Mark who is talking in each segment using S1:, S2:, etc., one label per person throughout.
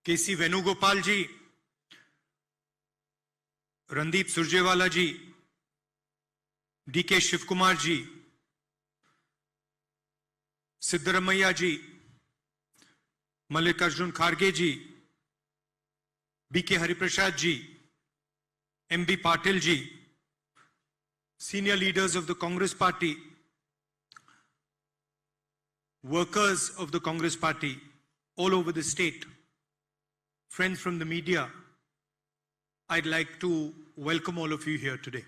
S1: केसी Venugopal ji, Randeep Surjewala ji, DK Shivakumar ji, Siddaramaiah ji, Mallikarjun खड़गे ji, BK Hariprasad ji, MB Patil ji, senior leaders of the Congress Party, workers of the Congress Party all over the state, friends from the media, I'd like to welcome all of you here today.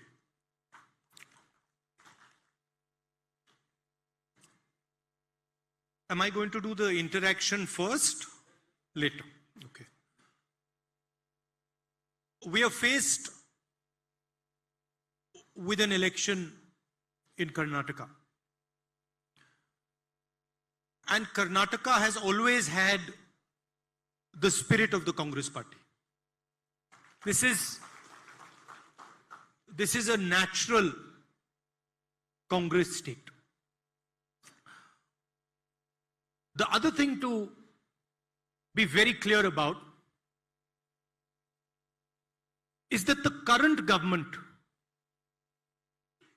S1: Am I going to do the interaction first? Later. Okay. We are faced with an election in Karnataka. And Karnataka has always had the spirit of the Congress Party. This is a natural Congress state. The other thing to be very clear about is that the current government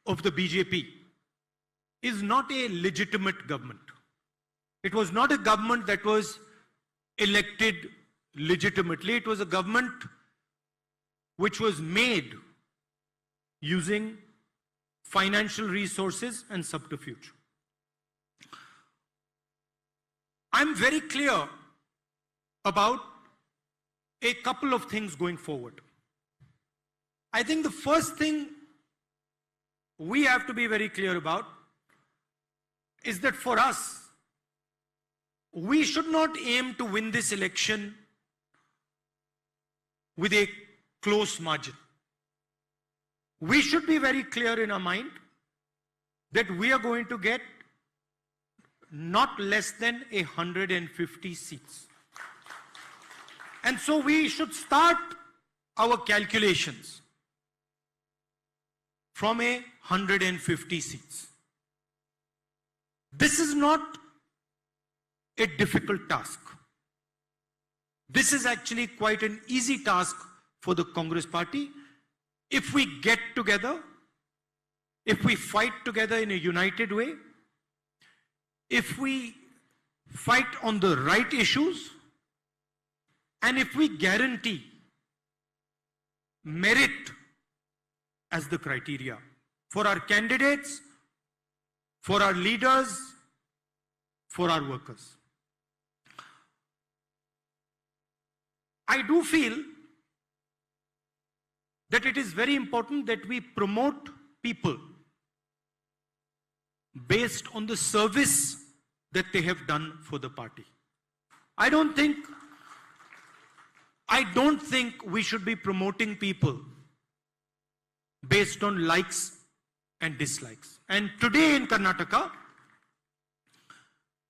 S1: of the BJP is not a legitimate government. It was not a government that was elected legitimately. It was a government which was made using financial resources and subterfuge. I'm very clear about a couple of things going forward. I think the first thing we have to be very clear about is that for us, we should not aim to win this election with a close margin. We should be very clear in our mind that we are going to get not less than 150 seats. And so we should start our calculations from 150 seats. This is not a difficult task. This is actually quite an easy task for the Congress Party. If we get together, if we fight together in a united way, if we fight on the right issues, and if we guarantee merit as the criteria for our candidates, for our leaders, for our workers. I do feel that it is very important that we promote people based on the service that they have done for the party. I don't think we should be promoting people based on likes and dislikes. And today in Karnataka,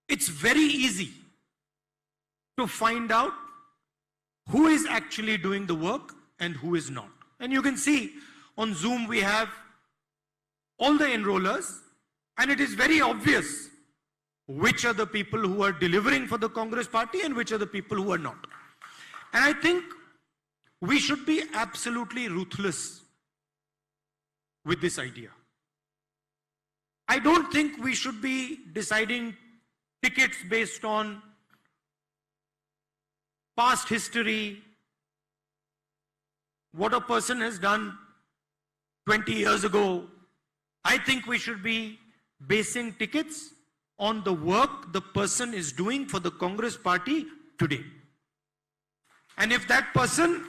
S1: it's very easy to find out who is actually doing the work and who is not. And you can see on Zoom we have all the enrollers, and it is very obvious which are the people who are delivering for the Congress Party and which are the people who are not. And I think we should be absolutely ruthless with this idea. I don't think we should be deciding tickets based on past history, what a person has done 20 years ago. I think we should be basing tickets on the work the person is doing for the Congress Party today. And if that person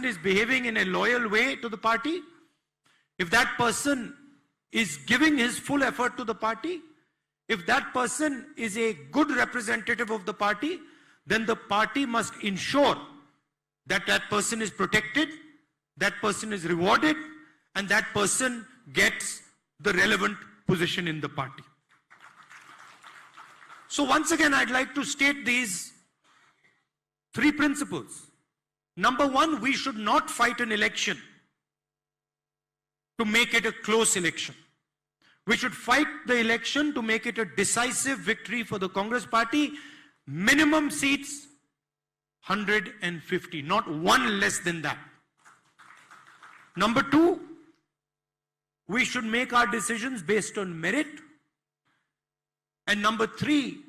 S1: is behaving in a loyal way to the party, if that person is giving his full effort to the party, if that person is a good representative of the party, then the party must ensure that that person is protected, that person is rewarded, and that person gets the relevant position in the party. So once again, I'd like to state these three principles. Number one, we should not fight an election to make it a close election. We should fight the election to make it a decisive victory for the Congress Party. Minimum seats, 150, not one less than that. Number two, we should make our decisions based on merit. And number three,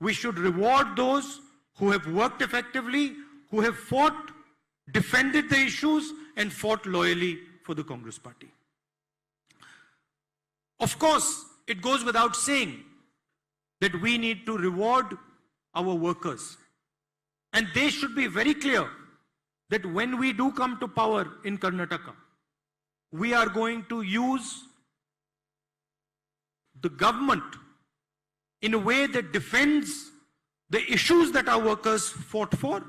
S1: we should reward those who have worked effectively, who have fought, defended the issues, and fought loyally for the Congress Party. Of course, it goes without saying that we need to reward our workers. And they should be very clear that when we do come to power in Karnataka, we are going to use the government in a way that defends the issues that our workers fought for,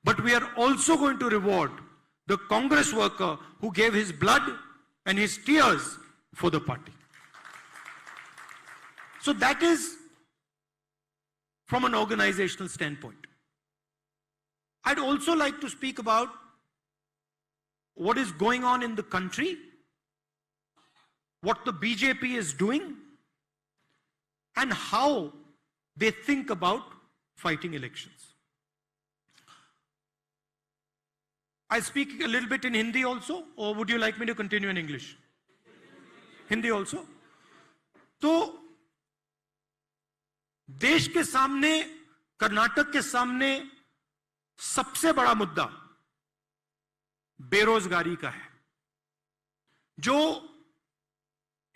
S1: but we are also going to reward the Congress worker who gave his blood and his tears for the party. So that is from an organizational standpoint. I'd also like to speak about what is going on in the country, what the BJP is doing, and how they think about fighting elections. I speak a little bit in Hindi also, or would you like me to continue in English? Hindi also. तो देश के सामने, कर्नाटक के सामने सबसे बड़ा मुद्दा बेरोजगारी का है, जो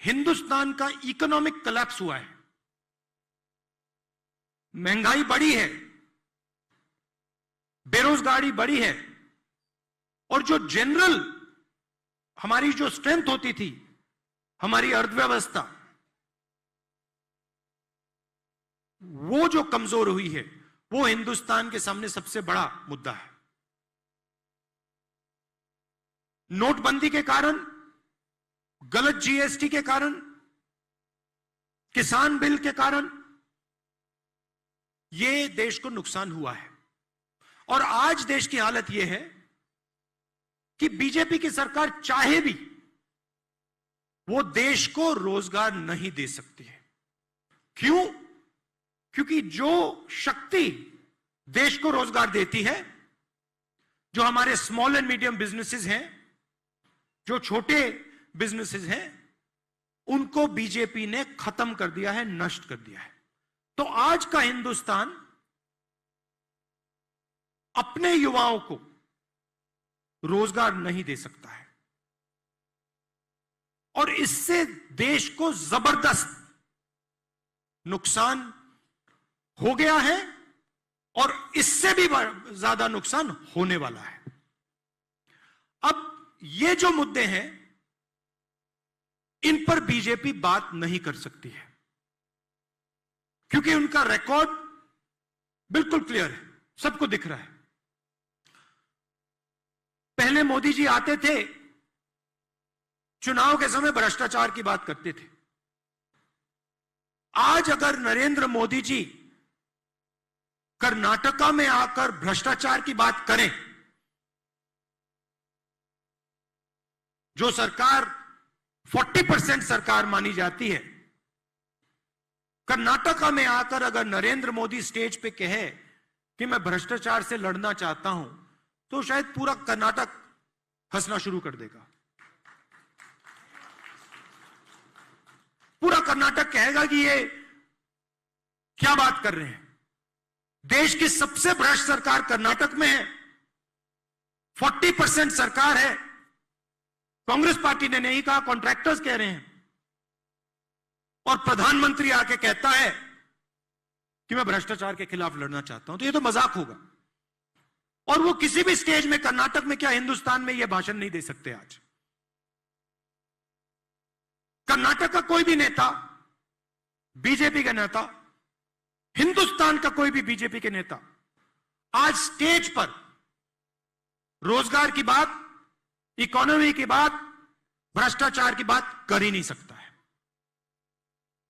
S1: हिंदुस्तान का इकोनॉमिक कोलैप्स हुआ है। महंगाई बढ़ी है, बेरोजगारी बढ़ी है, और जो जनरल हमारी जो स्ट्रेंथ होती थी, हमारी अर्थव्यवस्था, वो जो कमजोर हुई है, वो हिंदुस्तान के सामने सबसे बड़ा मुद्दा है। नोटबंदी के कारण, गलत जीएसटी के कारण, किसान बिल के कारण ये देश को नुकसान हुआ है। और आज देश की हालत यह है कि बीजेपी की सरकार चाहे भी वो देश को रोजगार नहीं दे सकती है। क्यों? क्योंकि जो शक्ति देश को रोजगार देती है, जो हमारे स्मॉल एंड मीडियम बिजनेसेस हैं, जो छोटे बिजनेसेस हैं, उनको बीजेपी ने खत्म कर दिया है, नष्ट कर दिया है। तो आज का हिंदुस्तान अपने युवाओं को रोजगार नहीं दे सकता है, और इससे देश को जबरदस्त नुकसान हो गया है, और इससे भी ज्यादा नुकसान होने वाला है। अब ये जो मुद्दे हैं, इन पर बीजेपी बात नहीं कर सकती है, क्योंकि उनका रिकॉर्ड बिल्कुल क्लियर है, सबको दिख रहा है। पहले मोदी जी आते थे, चुनाव के समय भ्रष्टाचार की बात करते थे। आज अगर नरेंद्र मोदी जी कर्नाटका में आकर भ्रष्टाचार की बात करें, जो सरकार 40% सरकार मानी जाती है, कर्नाटका में आकर अगर नरेंद्र मोदी स्टेज पे कहे कि मैं भ्रष्टाचार से लड़ना चाहता हूं, तो शायद पूरा कर्नाटक हंसना शुरू कर देगा। पूरा कर्नाटक कहेगा कि ये क्या बात कर रहे हैं। देश की सबसे भ्रष्ट सरकार कर्नाटक में है, 40% सरकार है। कांग्रेस पार्टी ने नहीं कहा, कॉन्ट्रैक्टर्स कह रहे हैं, और प्रधानमंत्री आके कहता है कि मैं भ्रष्टाचार के खिलाफ लड़ना चाहता हूं, तो ये तो मजाक होगा। और वो किसी भी स्टेज में, कर्नाटक में क्या हिंदुस्तान में, यह भाषण नहीं दे सकते। आज कर्नाटक का कोई भी नेता, बीजेपी का नेता, हिंदुस्तान का कोई भी बीजेपी के नेता आज स्टेज पर रोजगार की बात, इकोनॉमी की बात, भ्रष्टाचार की बात कर ही नहीं सकता है।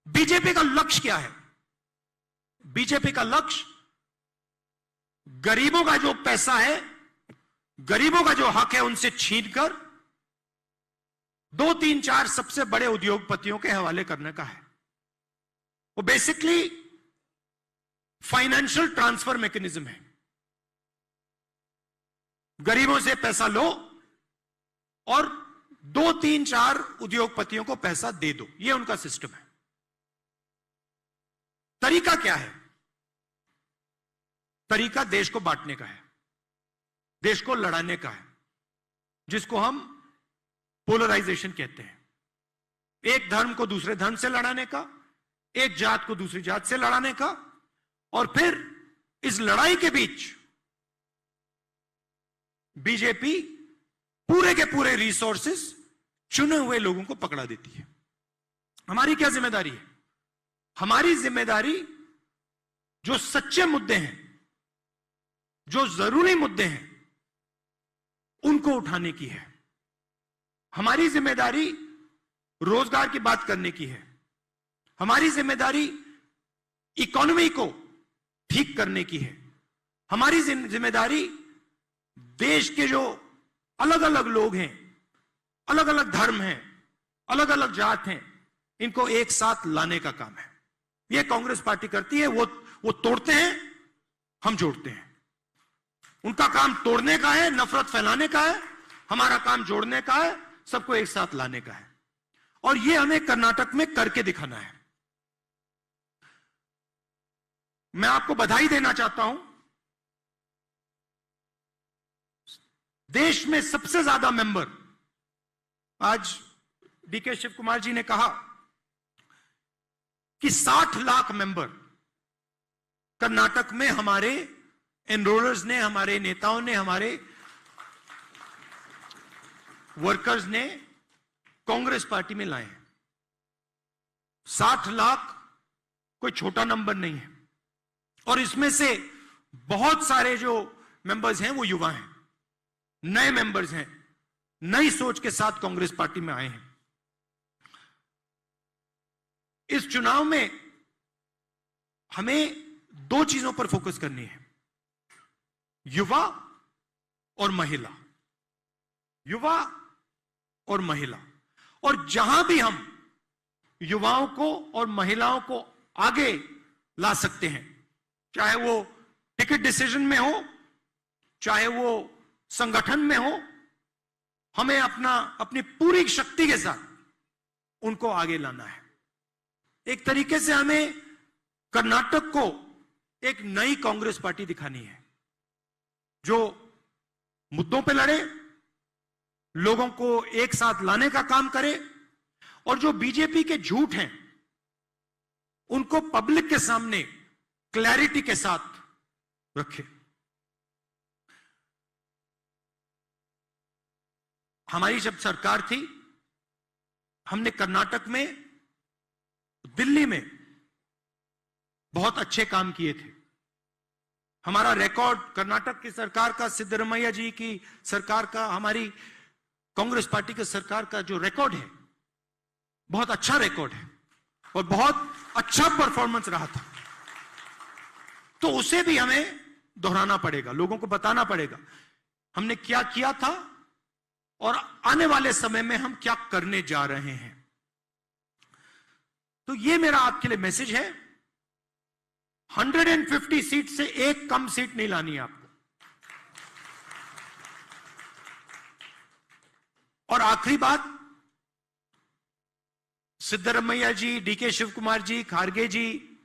S1: बीजेपी का लक्ष्य क्या है? बीजेपी का लक्ष्य गरीबों का जो पैसा है, गरीबों का जो हक है, उनसे छीनकर 2, 3, 4 सबसे बड़े उद्योगपतियों के हवाले करने का है। वो बेसिकली फाइनेंशियल ट्रांसफर मैकेनिज्म है। गरीबों से पैसा लो और 2, 3, 4 उद्योगपतियों को पैसा दे दो, यह उनका सिस्टम है। तरीका क्या है? तरीका देश को बांटने का है, देश को लड़ाने का है, जिसको हम पोलराइजेशन कहते हैं। एक धर्म को दूसरे धर्म से लड़ाने का, एक जात को दूसरी जात से लड़ाने का, और फिर इस लड़ाई के बीच बीजेपी पूरे के पूरे रिसोर्सेस चुने हुए लोगों को पकड़ा देती है। हमारी क्या जिम्मेदारी है? हमारी जिम्मेदारी जो सच्चे मुद्दे हैं, जो जरूरी मुद्दे हैं, उनको उठाने की है। हमारी जिम्मेदारी रोजगार की बात करने की है। हमारी जिम्मेदारी इकोनॉमी को ठीक करने की है। हमारी जिम्मेदारी देश के जो अलग अलग लोग हैं, अलग अलग धर्म हैं, अलग अलग जात हैं, इनको एक साथ लाने का काम है। यह कांग्रेस पार्टी करती है। वो तोड़ते हैं, हम जोड़ते हैं। उनका काम तोड़ने का है, नफरत फैलाने का है। हमारा काम जोड़ने का है, सबको एक साथ लाने का है। और यह हमें कर्नाटक में करके दिखाना है। मैं आपको बधाई देना चाहता हूं। देश में सबसे ज्यादा मेंबर, आज डीके शिव कुमार जी ने कहा कि 60 लाख मेंबर कर्नाटक में हमारे एनरोलर्स ने, हमारे नेताओं ने, हमारे वर्कर्स ने कांग्रेस पार्टी में लाए हैं। 60 लाख कोई छोटा नंबर नहीं है। और इसमें से बहुत सारे जो मेंबर्स हैं वो युवा हैं, नए मेंबर्स हैं, नई सोच के साथ कांग्रेस पार्टी में आए हैं। इस चुनाव में हमें 2 चीजों पर फोकस करनी है, युवा और महिला। युवा और महिला। और जहां भी हम युवाओं को और महिलाओं को आगे ला सकते हैं, चाहे वो टिकट डिसीजन में हो, चाहे वो संगठन में हो, हमें अपनी पूरी शक्ति के साथ उनको आगे लाना है। एक तरीके से हमें कर्नाटक को एक नई कांग्रेस पार्टी दिखानी है, जो मुद्दों पे लड़े, लोगों को एक साथ लाने का काम करे, और जो बीजेपी के झूठ हैं उनको पब्लिक के सामने क्लैरिटी के साथ रखे। हमारी जब सरकार थी, हमने कर्नाटक में, दिल्ली में बहुत अच्छे काम किए थे। हमारा रिकॉर्ड, कर्नाटक की सरकार का, सिद्धरमैया जी की सरकार का, हमारी कांग्रेस पार्टी की सरकार का जो रिकॉर्ड है, बहुत अच्छा रिकॉर्ड है और बहुत अच्छा परफॉर्मेंस रहा था। तो उसे भी हमें दोहराना पड़ेगा, लोगों को बताना पड़ेगा हमने क्या किया था और आने वाले समय में हम क्या करने जा रहे हैं। तो ये मेरा आपके लिए मैसेज है। 150 सीट से एक कम सीट नहीं लानी है आपको। और आखिरी बात, सिद्धरमैया जी, डीके शिव कुमार जी, खारगे जी,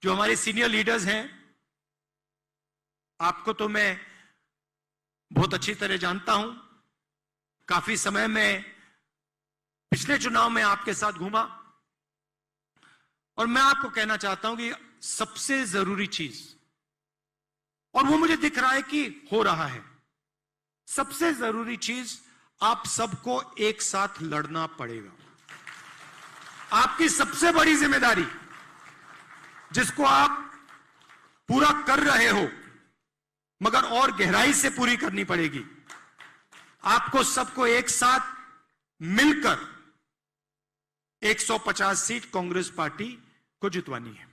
S1: जो हमारे सीनियर लीडर्स हैं, आपको तो मैं बहुत अच्छी तरह जानता हूं। काफी समय में पिछले चुनाव में आपके साथ घूमा, और मैं आपको कहना चाहता हूं कि सबसे जरूरी चीज, और वो मुझे दिख रहा है कि हो रहा है, सबसे जरूरी चीज, आप सबको एक साथ लड़ना पड़ेगा। आपकी सबसे बड़ी जिम्मेदारी, जिसको आप पूरा कर रहे हो मगर और गहराई से पूरी करनी पड़ेगी, आपको सबको एक साथ मिलकर 150 सीट कांग्रेस पार्टी को जितवानी है।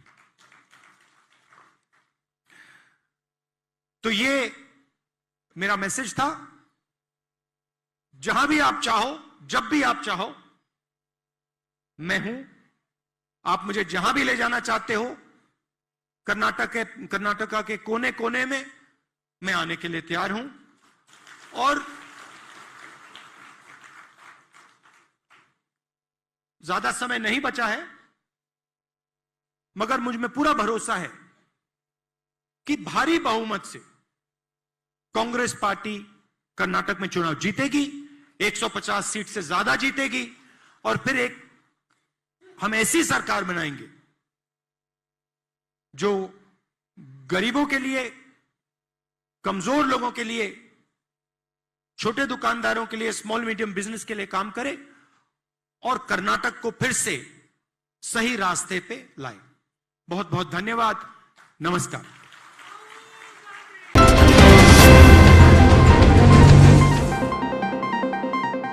S1: तो ये मेरा मैसेज था। जहां भी आप चाहो, जब भी आप चाहो, मैं हूं। आप मुझे जहां भी ले जाना चाहते हो, कर्नाटका के कोने कोने में मैं आने के लिए तैयार हूं। और ज्यादा समय नहीं बचा है, मगर मुझ में पूरा भरोसा है कि भारी बहुमत से कांग्रेस पार्टी कर्नाटक में चुनाव जीतेगी, 150 सीट से ज्यादा जीतेगी, और फिर हम ऐसी सरकार बनाएंगे जो गरीबों के लिए, कमजोर लोगों के लिए, छोटे दुकानदारों के लिए, स्मॉल मीडियम बिजनेस के लिए काम करे और कर्नाटक को फिर से सही रास्ते पे लाए। बहुत बहुत धन्यवाद। नमस्कार।